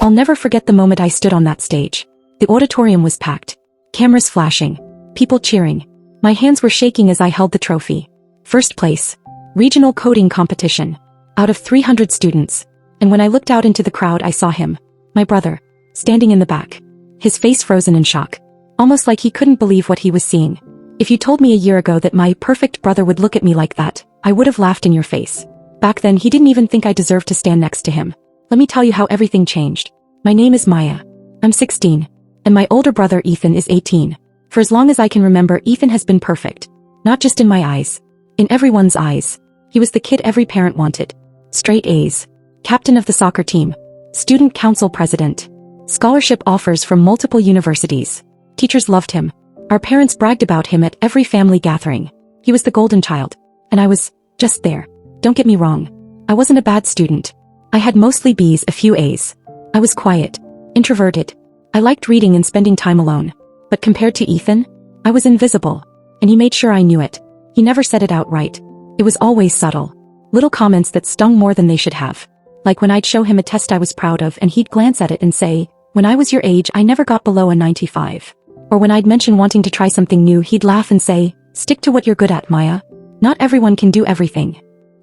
I'll never forget the moment I stood on that stage. The auditorium was packed. Cameras flashing. People cheering. My hands were shaking as I held the trophy. First place. Regional coding competition. Out of 300 students. And when I looked out into the crowd I saw him. My brother. Standing in the back. His face frozen in shock. Almost like he couldn't believe what he was seeing. If you told me a year ago that my perfect brother would look at me like that, I would have laughed in your face. Back then he didn't even think I deserved to stand next to him. Let me tell you how everything changed. My name is Maya. I'm 16. And my older brother Ethan is 18. For as long as I can remember, Ethan has been perfect. Not just in my eyes. In everyone's eyes. He was the kid every parent wanted. Straight A's. Captain of the soccer team. Student council president. Scholarship offers from multiple universities. Teachers loved him. Our parents bragged about him at every family gathering. He was the golden child. And I was just there. Don't get me wrong. I wasn't a bad student. I had mostly B's, a few A's. I was quiet. Introverted. I liked reading and spending time alone. But compared to Ethan, I was invisible. And he made sure I knew it. He never said it outright. It was always subtle. Little comments that stung more than they should have. Like when I'd show him a test I was proud of and he'd glance at it and say, "When I was your age, I never got below a 95. Or when I'd mention wanting to try something new, he'd laugh and say, "Stick to what you're good at, Maya. Not everyone can do everything."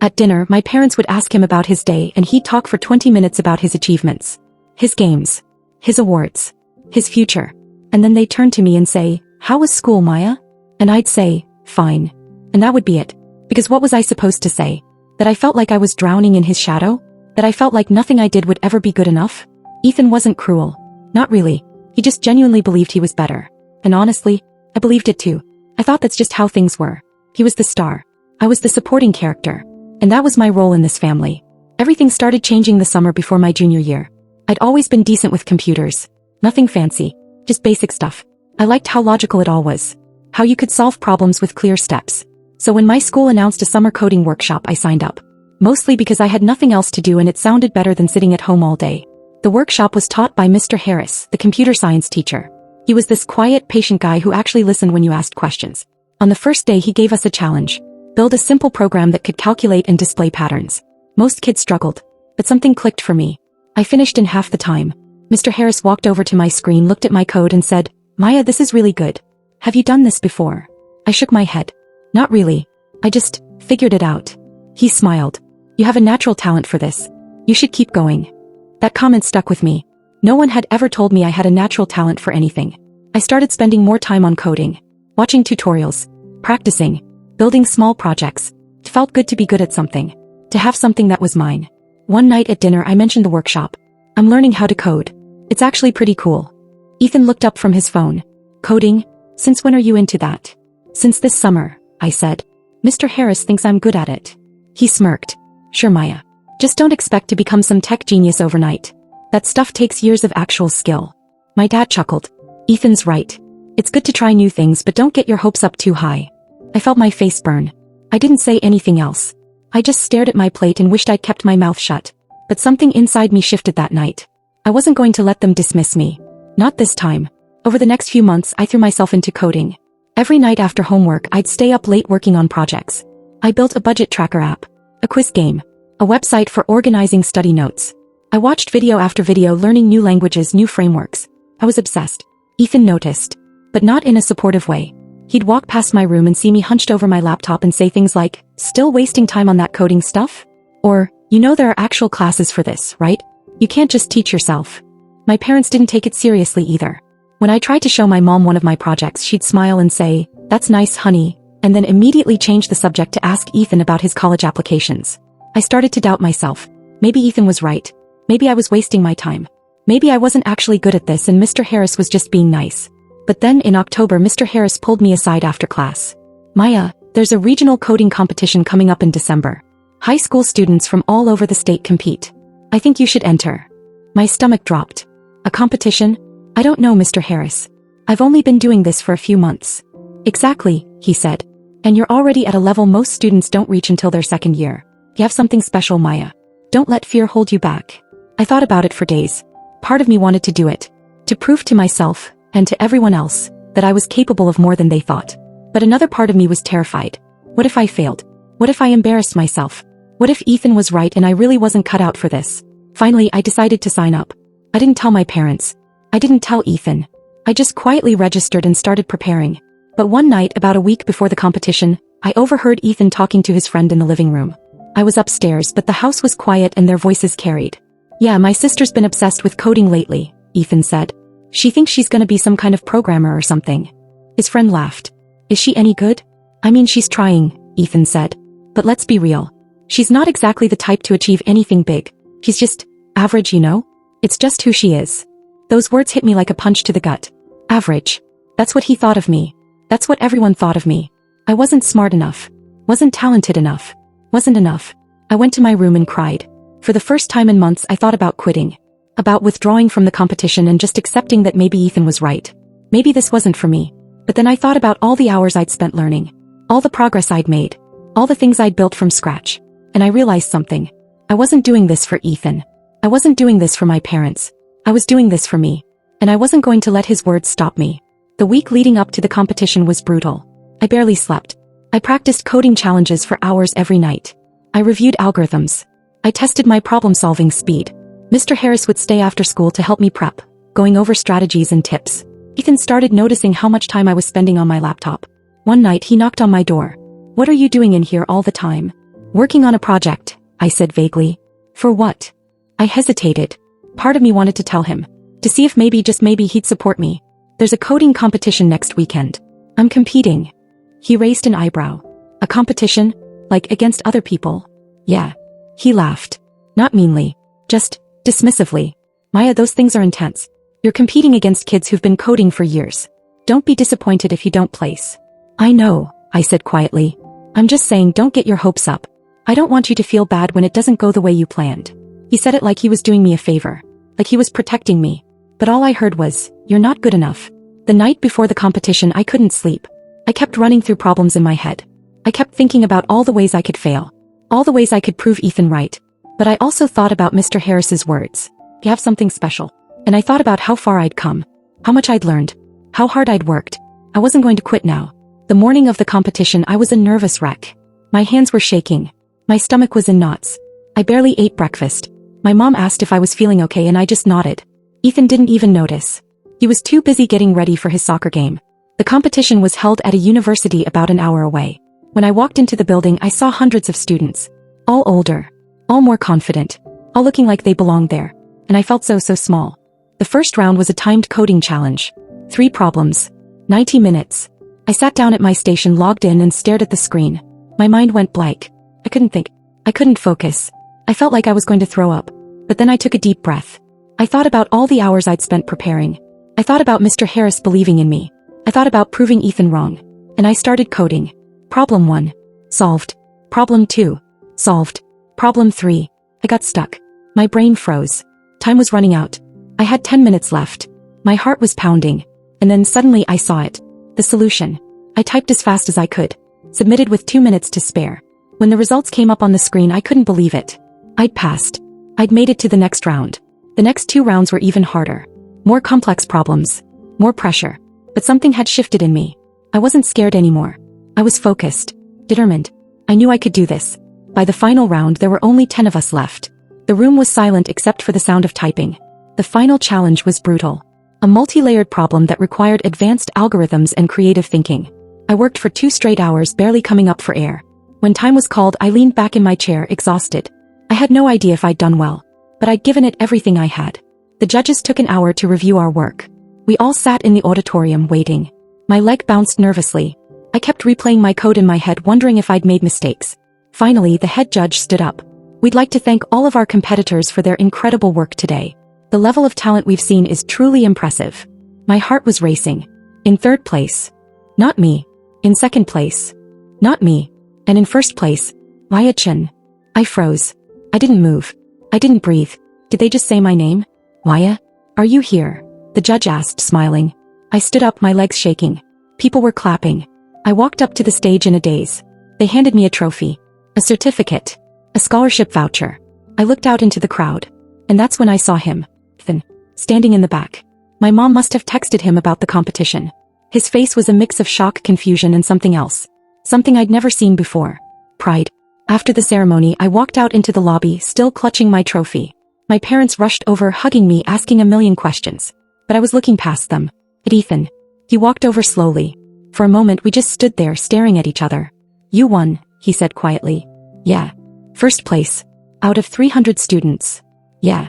At dinner, my parents would ask him about his day and he'd talk for 20 minutes about his achievements. His games. His awards. His future. And then they'd turn to me and say, "How was school, Maya?" And I'd say, "Fine." And that would be it. Because what was I supposed to say? That I felt like I was drowning in his shadow? That I felt like nothing I did would ever be good enough? Ethan wasn't cruel. Not really. He just genuinely believed he was better. And honestly, I believed it too. I thought that's just how things were. He was the star. I was the supporting character. And that was my role in this family. Everything started changing the summer before my junior year. I'd always been decent with computers. Nothing fancy. Just basic stuff. I liked how logical it all was. How you could solve problems with clear steps. So when my school announced a summer coding workshop, I signed up. Mostly because I had nothing else to do and it sounded better than sitting at home all day. The workshop was taught by Mr. Harris, the computer science teacher. He was this quiet, patient guy who actually listened when you asked questions. On the first day he gave us a challenge. Build a simple program that could calculate and display patterns. Most kids struggled. But something clicked for me. I finished in half the time. Mr. Harris walked over to my screen, looked at my code and said, "Maya, this is really good. Have you done this before?" I shook my head. Not really. I just figured it out. He smiled. "You have a natural talent for this. You should keep going." That comment stuck with me. No one had ever told me I had a natural talent for anything. I started spending more time on coding. Watching tutorials. Practicing. Building small projects. It felt good to be good at something. To have something that was mine. One night at dinner I mentioned the workshop. "I'm learning how to code. It's actually pretty cool." Ethan looked up from his phone. "Coding? Since when are you into that?" "Since this summer," I said. "Mr. Harris thinks I'm good at it." He smirked. "Sure, Maya. Just don't expect to become some tech genius overnight. That stuff takes years of actual skill." My dad chuckled. "Ethan's right. It's good to try new things, but don't get your hopes up too high." I felt my face burn. I didn't say anything else. I just stared at my plate and wished I'd kept my mouth shut. But something inside me shifted that night. I wasn't going to let them dismiss me. Not this time. Over the next few months I threw myself into coding. Every night after homework I'd stay up late working on projects. I built a budget tracker app. A quiz game. A website for organizing study notes. I watched video after video learning new languages, new frameworks. I was obsessed. Ethan noticed. But not in a supportive way. He'd walk past my room and see me hunched over my laptop and say things like, "Still wasting time on that coding stuff?" Or, "You know there are actual classes for this, right? You can't just teach yourself." My parents didn't take it seriously either. When I tried to show my mom one of my projects, she'd smile and say, "That's nice, honey," and then immediately change the subject to ask Ethan about his college applications. I started to doubt myself. Maybe Ethan was right. Maybe I was wasting my time. Maybe I wasn't actually good at this and Mr. Harris was just being nice. But then in October Mr. Harris pulled me aside after class. "Maya, there's a regional coding competition coming up in December. High school students from all over the state compete. I think you should enter." My stomach dropped. "A competition? I don't know, Mr. Harris. I've only been doing this for a few months." "Exactly," he said. "And you're already at a level most students don't reach until their second year. You have something special, Maya. Don't let fear hold you back." I thought about it for days. Part of me wanted to do it. To prove to myself, and to everyone else, that I was capable of more than they thought. But another part of me was terrified. What if I failed? What if I embarrassed myself? What if Ethan was right and I really wasn't cut out for this? Finally, I decided to sign up. I didn't tell my parents. I didn't tell Ethan. I just quietly registered and started preparing. But one night, about a week before the competition, I overheard Ethan talking to his friend in the living room. I was upstairs, but the house was quiet and their voices carried. "Yeah, my sister's been obsessed with coding lately," Ethan said. "She thinks she's gonna be some kind of programmer or something." His friend laughed. "Is she any good?" "I mean, she's trying," Ethan said. "But let's be real. She's not exactly the type to achieve anything big. She's just average, you know? It's just who she is." Those words hit me like a punch to the gut. Average. That's what he thought of me. That's what everyone thought of me. I wasn't smart enough. Wasn't talented enough. Wasn't enough. I went to my room and cried. For the first time in months, I thought about quitting. About withdrawing from the competition and just accepting that maybe Ethan was right. Maybe this wasn't for me. But then I thought about all the hours I'd spent learning. All the progress I'd made. All the things I'd built from scratch. And I realized something. I wasn't doing this for Ethan. I wasn't doing this for my parents. I was doing this for me. And I wasn't going to let his words stop me. The week leading up to the competition was brutal. I barely slept. I practiced coding challenges for hours every night. I reviewed algorithms. I tested my problem-solving speed. Mr. Harris would stay after school to help me prep, going over strategies and tips. Ethan started noticing how much time I was spending on my laptop. One night he knocked on my door. "What are you doing in here all the time?" "Working on a project," I said vaguely. "For what?" I hesitated. Part of me wanted to tell him. To see if maybe, just maybe, he'd support me. "There's a coding competition next weekend. I'm competing." He raised an eyebrow. "A competition? Like against other people?" "Yeah." He laughed. Not meanly. Just dismissively. "Maya, those things are intense. You're competing against kids who've been coding for years. Don't be disappointed if you don't place." "I know," I said quietly. "I'm just saying, don't get your hopes up. I don't want you to feel bad when it doesn't go the way you planned." He said it like he was doing me a favor. Like he was protecting me. But all I heard was, "You're not good enough." The night before the competition, I couldn't sleep. I kept running through problems in my head. I kept thinking about all the ways I could fail. All the ways I could prove Ethan right. But I also thought about Mr. Harris's words. "You have something special." And I thought about how far I'd come. How much I'd learned. How hard I'd worked. I wasn't going to quit now. The morning of the competition, I was a nervous wreck. My hands were shaking. My stomach was in knots. I barely ate breakfast. My mom asked if I was feeling okay and I just nodded. Ethan didn't even notice. He was too busy getting ready for his soccer game. The competition was held at a university about an hour away. When I walked into the building, I saw hundreds of students. All older. All more confident. All looking like they belonged there. And I felt so small. The first round was a timed coding challenge. 3 problems. 90 minutes. I sat down at my station, logged in, and stared at the screen. My mind went blank. I couldn't think. I couldn't focus. I felt like I was going to throw up. But then I took a deep breath. I thought about all the hours I'd spent preparing. I thought about Mr. Harris believing in me. I thought about proving Ethan wrong. And I started coding. Problem 1. Solved. Problem 2. Solved. Problem 3. I got stuck. My brain froze. Time was running out. I had 10 minutes left. My heart was pounding. And then suddenly I saw it. The solution. I typed as fast as I could. Submitted with 2 minutes to spare. When the results came up on the screen, I couldn't believe it. I'd passed. I'd made it to the next round. The next 2 rounds were even harder. More complex problems. More pressure. But something had shifted in me. I wasn't scared anymore. I was focused. Determined. I knew I could do this. By the final round, there were only 10 of us left. The room was silent except for the sound of typing. The final challenge was brutal. A multi-layered problem that required advanced algorithms and creative thinking. I worked for 2 straight hours, barely coming up for air. When time was called, I leaned back in my chair, exhausted. I had no idea if I'd done well. But I'd given it everything I had. The judges took an hour to review our work. We all sat in the auditorium waiting. My leg bounced nervously. I kept replaying my code in my head, wondering if I'd made mistakes. Finally, the head judge stood up. "We'd like to thank all of our competitors for their incredible work today. The level of talent we've seen is truly impressive." My heart was racing. In 3rd place. Not me. In 2nd place. Not me. And in 1st place. Maya Chen. I froze. I didn't move. I didn't breathe. Did they just say my name? "Maya? Are you here?" the judge asked, smiling. I stood up, my legs shaking. People were clapping. I walked up to the stage in a daze. They handed me a trophy. A certificate. A scholarship voucher. I looked out into the crowd. And that's when I saw him. Ethan. Standing in the back. My mom must have texted him about the competition. His face was a mix of shock, confusion, and something else. Something I'd never seen before. Pride. After the ceremony, I walked out into the lobby, still clutching my trophy. My parents rushed over, hugging me, asking a million questions. But I was looking past them. At Ethan. He walked over slowly. For a moment we just stood there staring at each other. You won, he said quietly. Yeah. First place. Out of 300 students. Yeah.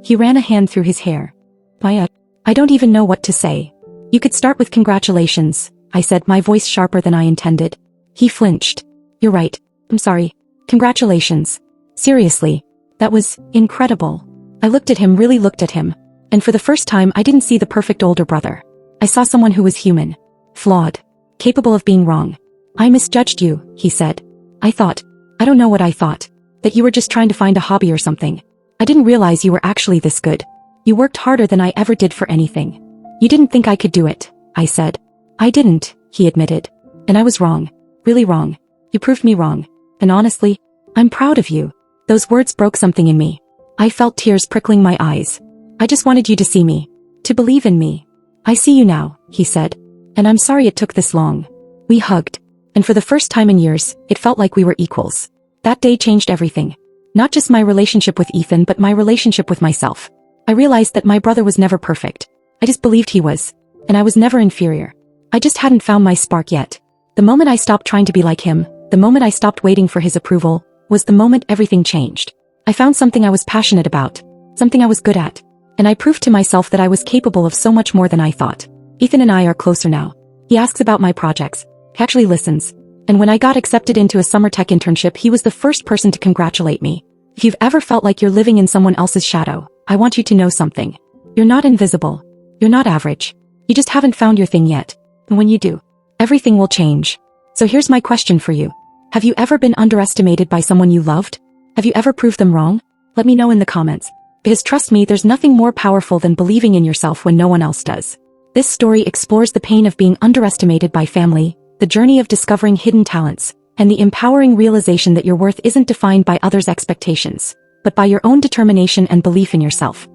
He ran a hand through his hair. I don't even know what to say. You could start with congratulations, I said, my voice sharper than I intended. He flinched. You're right. I'm sorry. Congratulations. Seriously. That was incredible. I looked at him, really looked at him. And for the first time I didn't see the perfect older brother. I saw someone who was human. Flawed. Capable of being wrong. I misjudged you, he said. I don't know what I thought. That you were just trying to find a hobby or something. I didn't realize you were actually this good. You worked harder than I ever did for anything. You didn't think I could do it, I said. I didn't, he admitted. And I was wrong. Really wrong. You proved me wrong. And honestly, I'm proud of you. Those words broke something in me. I felt tears prickling my eyes. I just wanted you to see me. To believe in me. I see you now, he said. And I'm sorry it took this long. We hugged. And for the first time in years, it felt like we were equals. That day changed everything. Not just my relationship with Ethan, but my relationship with myself. I realized that my brother was never perfect. I just believed he was. And I was never inferior. I just hadn't found my spark yet. The moment I stopped trying to be like him, the moment I stopped waiting for his approval, was the moment everything changed. I found something I was passionate about. Something I was good at. And I proved to myself that I was capable of so much more than I thought. Ethan and I are closer now. He asks about my projects. He actually listens. And when I got accepted into a summer tech internship, he was the first person to congratulate me. If you've ever felt like you're living in someone else's shadow, I want you to know something. You're not invisible. You're not average. You just haven't found your thing yet. And when you do, everything will change. So here's my question for you. Have you ever been underestimated by someone you loved? Have you ever proved them wrong? Let me know in the comments. Because trust me, there's nothing more powerful than believing in yourself when no one else does. This story explores the pain of being underestimated by family, the journey of discovering hidden talents, and the empowering realization that your worth isn't defined by others' expectations, but by your own determination and belief in yourself.